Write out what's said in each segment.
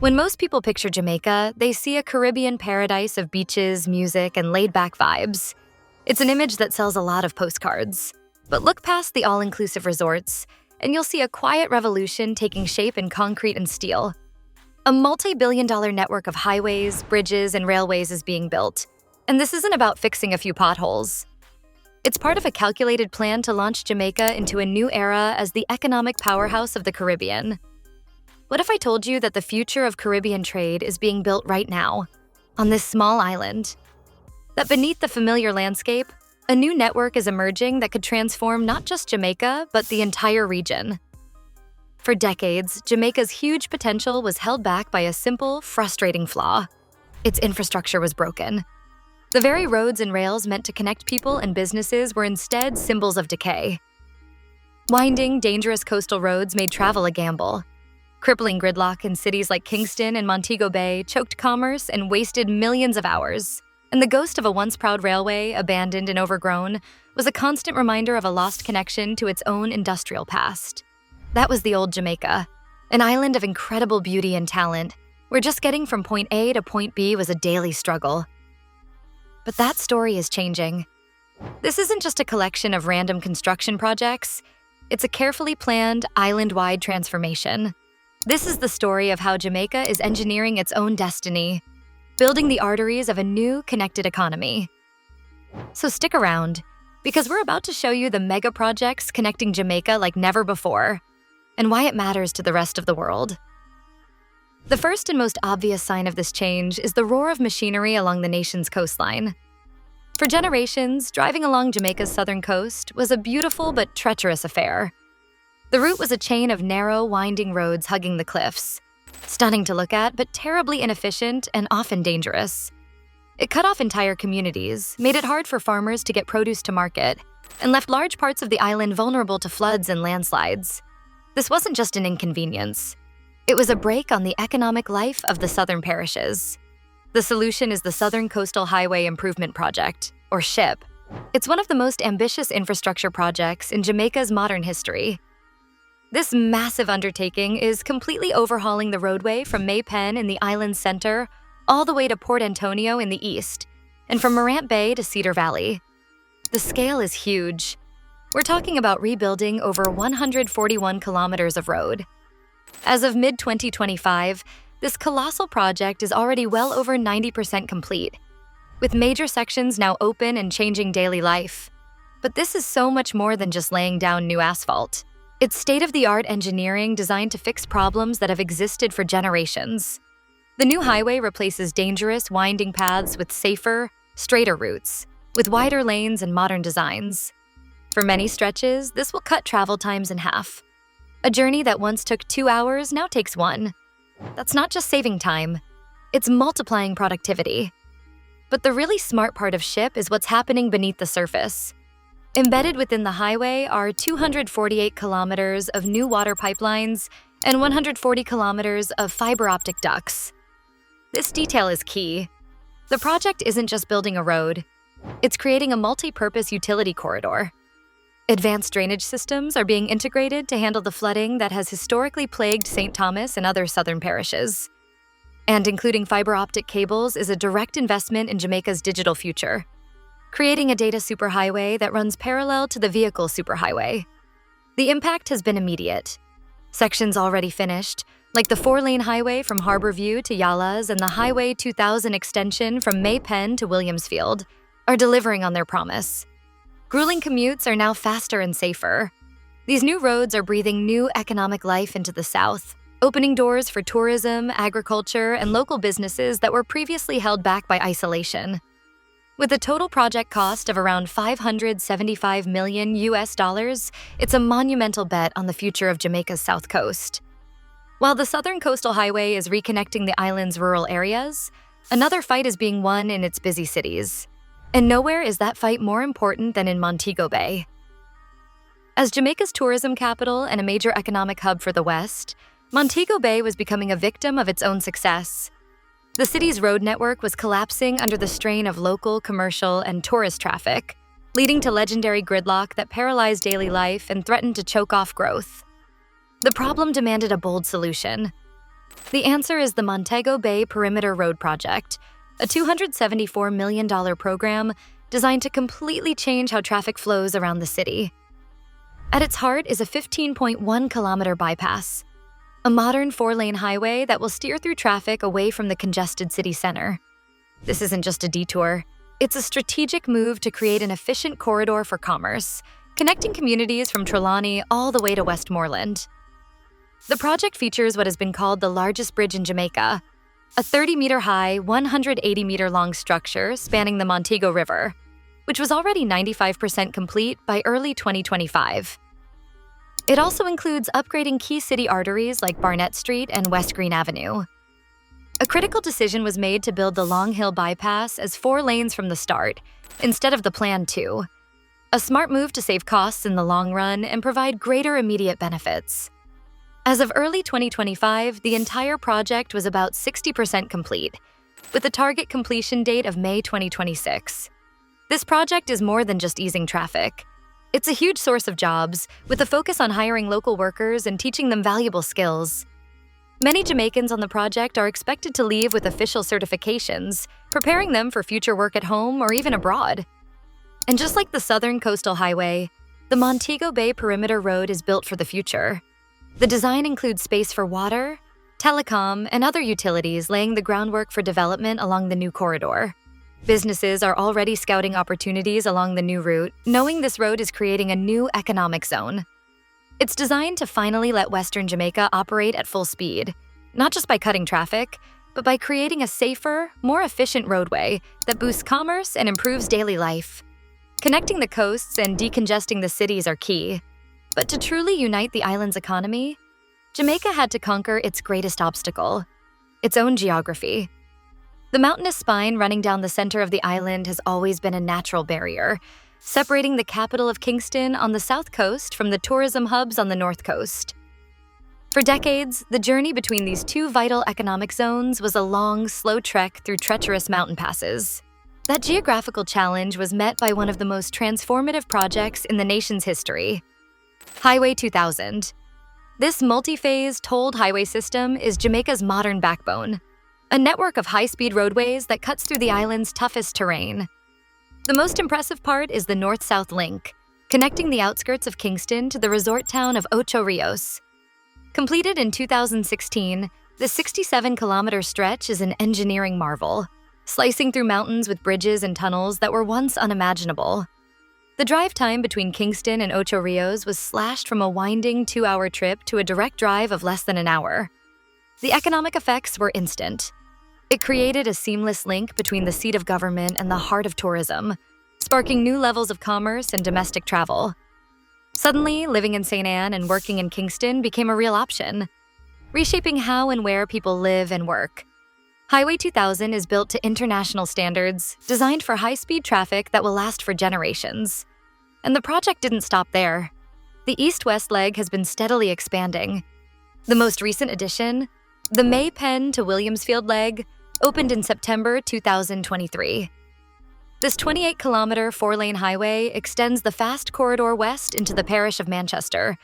When most people picture Jamaica, they see a Caribbean paradise of beaches, music, and laid-back vibes. It's an image that sells a lot of postcards. But look past the all-inclusive resorts, and you'll see a quiet revolution taking shape in concrete and steel. A multi-billion-dollar network of highways, bridges, and railways is being built. And this isn't about fixing a few potholes. It's part of a calculated plan to launch Jamaica into a new era as the economic powerhouse of the Caribbean. What if I told you that the future of Caribbean trade is being built right now, on this small island? That beneath the familiar landscape, a new network is emerging that could transform not just Jamaica, but the entire region. For decades, Jamaica's huge potential was held back by a simple, frustrating flaw. Its infrastructure was broken. The very roads and rails meant to connect people and businesses were instead symbols of decay. Winding, dangerous coastal roads made travel a gamble. Crippling gridlock in cities like Kingston and Montego Bay choked commerce and wasted millions of hours. And the ghost of a once proud railway, abandoned and overgrown, was a constant reminder of a lost connection to its own industrial past. That was the old Jamaica, an island of incredible beauty and talent, where just getting from point A to point B was a daily struggle. But that story is changing. This isn't just a collection of random construction projects. It's a carefully planned, island-wide transformation. This is the story of how Jamaica is engineering its own destiny, building the arteries of a new, connected economy. So stick around, because we're about to show you the mega-projects connecting Jamaica like never before, and why it matters to the rest of the world. The first and most obvious sign of this change is the roar of machinery along the nation's coastline. For generations, driving along Jamaica's southern coast was a beautiful but treacherous affair. The route was a chain of narrow, winding roads hugging the cliffs. Stunning to look at, but terribly inefficient and often dangerous. It cut off entire communities, made it hard for farmers to get produce to market, and left large parts of the island vulnerable to floods and landslides. This wasn't just an inconvenience. It was a break on the economic life of the southern parishes. The solution is the Southern Coastal Highway Improvement Project, or SHIP. It's one of the most ambitious infrastructure projects in Jamaica's modern history. This massive undertaking is completely overhauling the roadway from May Pen in the island's center all the way to Port Antonio in the east, and from Morant Bay to Cedar Valley. The scale is huge. We're talking about rebuilding over 141 kilometers of road. As of mid-2025, this colossal project is already well over 90% complete, with major sections now open and changing daily life. But this is so much more than just laying down new asphalt. It's state-of-the-art engineering designed to fix problems that have existed for generations. The new highway replaces dangerous, winding paths with safer, straighter routes, with wider lanes and modern designs. For many stretches, this will cut travel times in half. A journey that once took 2 hours now takes 1. That's not just saving time, it's multiplying productivity. But the really smart part of SHIP is what's happening beneath the surface. Embedded within the highway are 248 kilometers of new water pipelines and 140 kilometers of fiber optic ducts. This detail is key. The project isn't just building a road, it's creating a multi-purpose utility corridor. Advanced drainage systems are being integrated to handle the flooding that has historically plagued St. Thomas and other southern parishes. And including fiber optic cables is a direct investment in Jamaica's digital future, creating a data superhighway that runs parallel to the vehicle superhighway. The impact has been immediate. Sections already finished, like the 4-lane highway from Harborview to Yalas and the Highway 2000 extension from May Pen to Williamsfield, are delivering on their promise. Grueling commutes are now faster and safer. These new roads are breathing new economic life into the south, opening doors for tourism, agriculture, and local businesses that were previously held back by isolation. With a total project cost of around $575 million, it's a monumental bet on the future of Jamaica's south coast. While the Southern Coastal Highway is reconnecting the island's rural areas, another fight is being won in its busy cities. And nowhere is that fight more important than in Montego Bay. As Jamaica's tourism capital and a major economic hub for the West, Montego Bay was becoming a victim of its own success. The city's road network was collapsing under the strain of local, commercial, and tourist traffic, leading to legendary gridlock that paralyzed daily life and threatened to choke off growth. The problem demanded a bold solution. The answer is the Montego Bay Perimeter Road Project, a $274 million program designed to completely change how traffic flows around the city. At its heart is a 15.1-kilometer bypass, a modern 4-lane highway that will steer through traffic away from the congested city center. This isn't just a detour. It's a strategic move to create an efficient corridor for commerce, connecting communities from Trelawney all the way to Westmoreland. The project features what has been called the largest bridge in Jamaica, a 30-meter-high, 180-meter-long structure spanning the Montego River, which was already 95% complete by early 2025. It also includes upgrading key city arteries like Barnett Street and West Green Avenue. A critical decision was made to build the Long Hill Bypass as 4 lanes from the start, instead of the planned 2. A smart move to save costs in the long run and provide greater immediate benefits. As of early 2025, the entire project was about 60% complete, with a target completion date of May 2026. This project is more than just easing traffic. It's a huge source of jobs, with a focus on hiring local workers and teaching them valuable skills. Many Jamaicans on the project are expected to leave with official certifications, preparing them for future work at home or even abroad. And just like the Southern Coastal Highway, the Montego Bay Perimeter Road is built for the future. The design includes space for water, telecom, and other utilities, laying the groundwork for development along the new corridor. Businesses are already scouting opportunities along the new route, knowing this road is creating a new economic zone. It's designed to finally let Western Jamaica operate at full speed, not just by cutting traffic, but by creating a safer, more efficient roadway that boosts commerce and improves daily life. Connecting the coasts and decongesting the cities are key. But to truly unite the island's economy, Jamaica had to conquer its greatest obstacle, its own geography. The mountainous spine running down the center of the island has always been a natural barrier, separating the capital of Kingston on the south coast from the tourism hubs on the north coast. For decades, the journey between these 2 vital economic zones was a long, slow trek through treacherous mountain passes. That geographical challenge was met by one of the most transformative projects in the nation's history, Highway 2000. This multi-phase tolled highway system is Jamaica's modern backbone, a network of high-speed roadways that cuts through the island's toughest terrain. The most impressive part is the north-south link, connecting the outskirts of Kingston to the resort town of Ocho Rios. Completed in 2016, the 67-kilometer stretch is an engineering marvel, slicing through mountains with bridges and tunnels that were once unimaginable. The drive time between Kingston and Ocho Rios was slashed from a winding 2-hour trip to a direct drive of less than an hour. The economic effects were instant. It created a seamless link between the seat of government and the heart of tourism, sparking new levels of commerce and domestic travel. Suddenly, living in St. Anne and working in Kingston became a real option, reshaping how and where people live and work. Highway 2000 is built to international standards, designed for high-speed traffic that will last for generations. And the project didn't stop there. The east-west leg has been steadily expanding. The most recent addition, the May Penn to Williamsfield leg, opened in September 2023. This 28-kilometer 4-lane highway extends the fast corridor west into the parish of Manchester,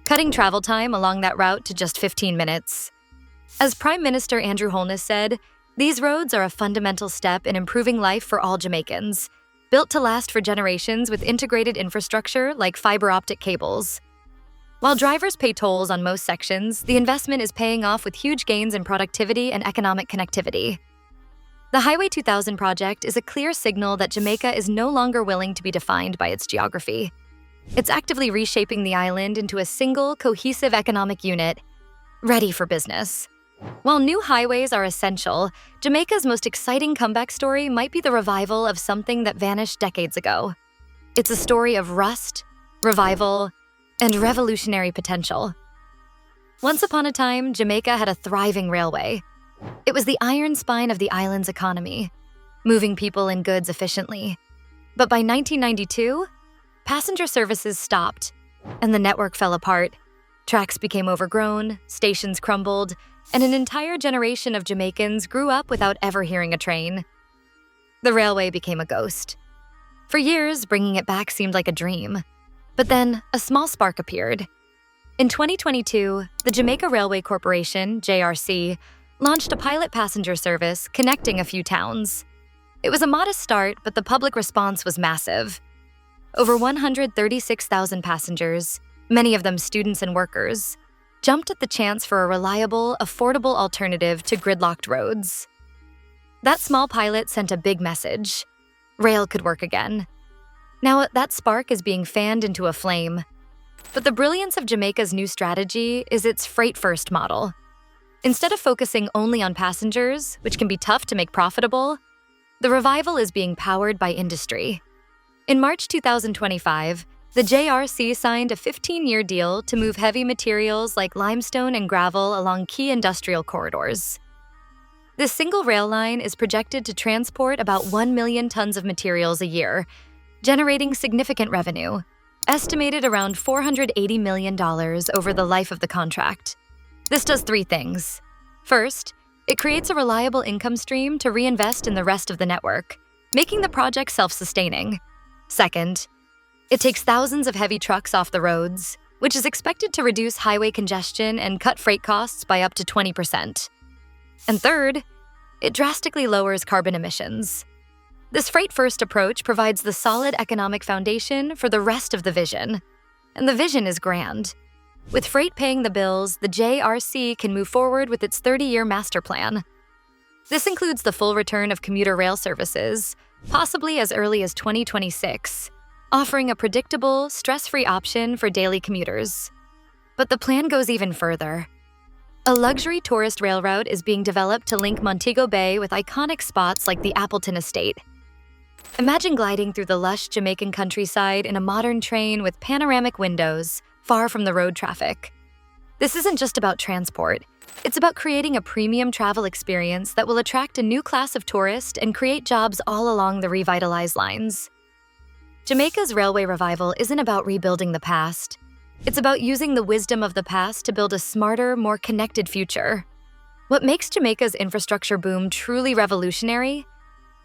cutting travel time along that route to just 15 minutes. As Prime Minister Andrew Holness said, these roads are a fundamental step in improving life for all Jamaicans, built to last for generations with integrated infrastructure like fiber optic cables. While drivers pay tolls on most sections, the investment is paying off with huge gains in productivity and economic connectivity. The Highway 2000 project is a clear signal that Jamaica is no longer willing to be defined by its geography. It's actively reshaping the island into a single, cohesive economic unit, ready for business. While new highways are essential, Jamaica's most exciting comeback story might be the revival of something that vanished decades ago. It's a story of rust, revival, and revolutionary potential. Once upon a time, Jamaica had a thriving railway. It was the iron spine of the island's economy, moving people and goods efficiently. But by 1992, passenger services stopped, and the network fell apart. Tracks became overgrown, stations crumbled, and an entire generation of Jamaicans grew up without ever hearing a train. The railway became a ghost. For years, bringing it back seemed like a dream. But then, a small spark appeared. In 2022, the Jamaica Railway Corporation, JRC, launched a pilot passenger service connecting a few towns. It was a modest start, but the public response was massive. Over 136,000 passengers, many of them students and workers, jumped at the chance for a reliable, affordable alternative to gridlocked roads. That small pilot sent a big message. Rail could work again. Now, that spark is being fanned into a flame. But the brilliance of Jamaica's new strategy is its freight-first model. Instead of focusing only on passengers, which can be tough to make profitable, the revival is being powered by industry. In March 2025, the JRC signed a 15-year deal to move heavy materials like limestone and gravel along key industrial corridors. This single rail line is projected to transport about 1 million tons of materials a year, generating significant revenue, estimated around $480 million over the life of the contract. This does three things. First, it creates a reliable income stream to reinvest in the rest of the network, making the project self-sustaining. Second, it takes thousands of heavy trucks off the roads, which is expected to reduce highway congestion and cut freight costs by up to 20%. And third, it drastically lowers carbon emissions. This freight-first approach provides the solid economic foundation for the rest of the vision. And the vision is grand. With freight paying the bills, the JRC can move forward with its 30-year master plan. This includes the full return of commuter rail services, possibly as early as 2026, offering a predictable, stress-free option for daily commuters. But the plan goes even further. A luxury tourist rail route is being developed to link Montego Bay with iconic spots like the Appleton Estate. Imagine gliding through the lush Jamaican countryside in a modern train with panoramic windows, far from the road traffic. This isn't just about transport. It's about creating a premium travel experience that will attract a new class of tourists and create jobs all along the revitalized lines. Jamaica's railway revival isn't about rebuilding the past. It's about using the wisdom of the past to build a smarter, more connected future. What makes Jamaica's infrastructure boom truly revolutionary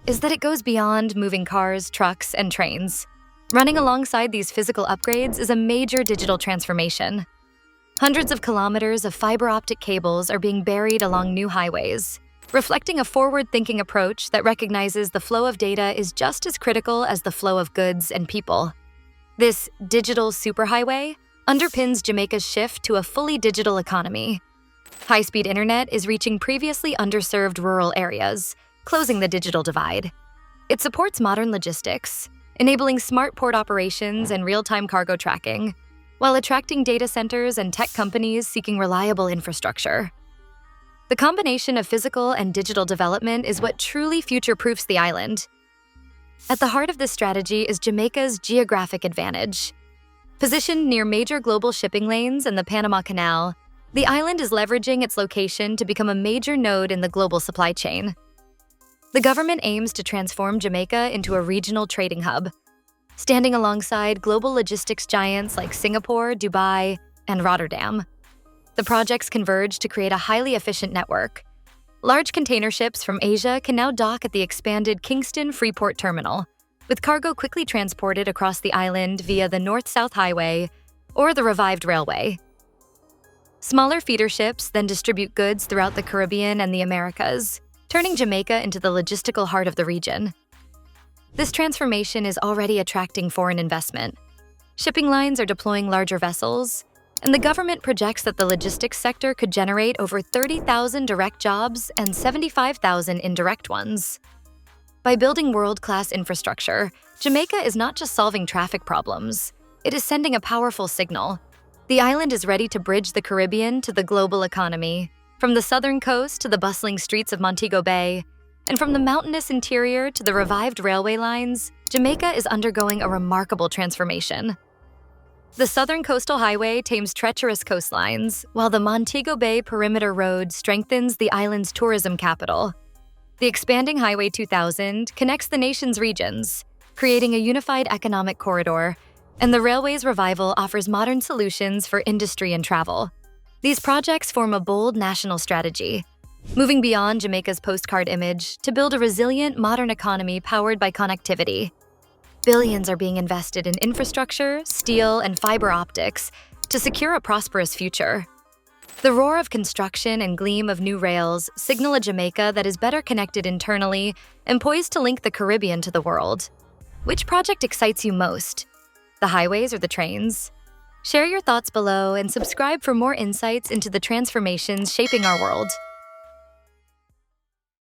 is that it goes beyond moving cars, trucks, and trains. Running alongside these physical upgrades is a major digital transformation. Hundreds of kilometers of fiber optic cables are being buried along new highways, reflecting a forward-thinking approach that recognizes the flow of data is just as critical as the flow of goods and people. This digital superhighway underpins Jamaica's shift to a fully digital economy. High-speed internet is reaching previously underserved rural areas, closing the digital divide. It supports modern logistics, enabling smart port operations and real-time cargo tracking, while attracting data centers and tech companies seeking reliable infrastructure. The combination of physical and digital development is what truly future-proofs the island. At the heart of this strategy is Jamaica's geographic advantage. Positioned near major global shipping lanes and the Panama Canal, the island is leveraging its location to become a major node in the global supply chain. The government aims to transform Jamaica into a regional trading hub, standing alongside global logistics giants like Singapore, Dubai, and Rotterdam. The projects converge to create a highly efficient network. Large container ships from Asia can now dock at the expanded Kingston Freeport Terminal, with cargo quickly transported across the island via the North-South Highway or the revived railway. Smaller feeder ships then distribute goods throughout the Caribbean and the Americas, turning Jamaica into the logistical heart of the region. This transformation is already attracting foreign investment. Shipping lines are deploying larger vessels, and the government projects that the logistics sector could generate over 30,000 direct jobs and 75,000 indirect ones. By building world-class infrastructure, Jamaica is not just solving traffic problems, it is sending a powerful signal. The island is ready to bridge the Caribbean to the global economy, from the southern coast to the bustling streets of Montego Bay, and from the mountainous interior to the revived railway lines, Jamaica is undergoing a remarkable transformation. The Southern Coastal Highway tames treacherous coastlines, while the Montego Bay Perimeter Road strengthens the island's tourism capital. The expanding Highway 2000 connects the nation's regions, creating a unified economic corridor, and the railway's revival offers modern solutions for industry and travel. These projects form a bold national strategy, moving beyond Jamaica's postcard image to build a resilient, modern economy powered by connectivity. Billions are being invested in infrastructure, steel, and fiber optics, to secure a prosperous future. The roar of construction and gleam of new rails signal a Jamaica that is better connected internally and poised to link the Caribbean to the world. Which project excites you most? The highways or the trains? Share your thoughts below and subscribe for more insights into the transformations shaping our world.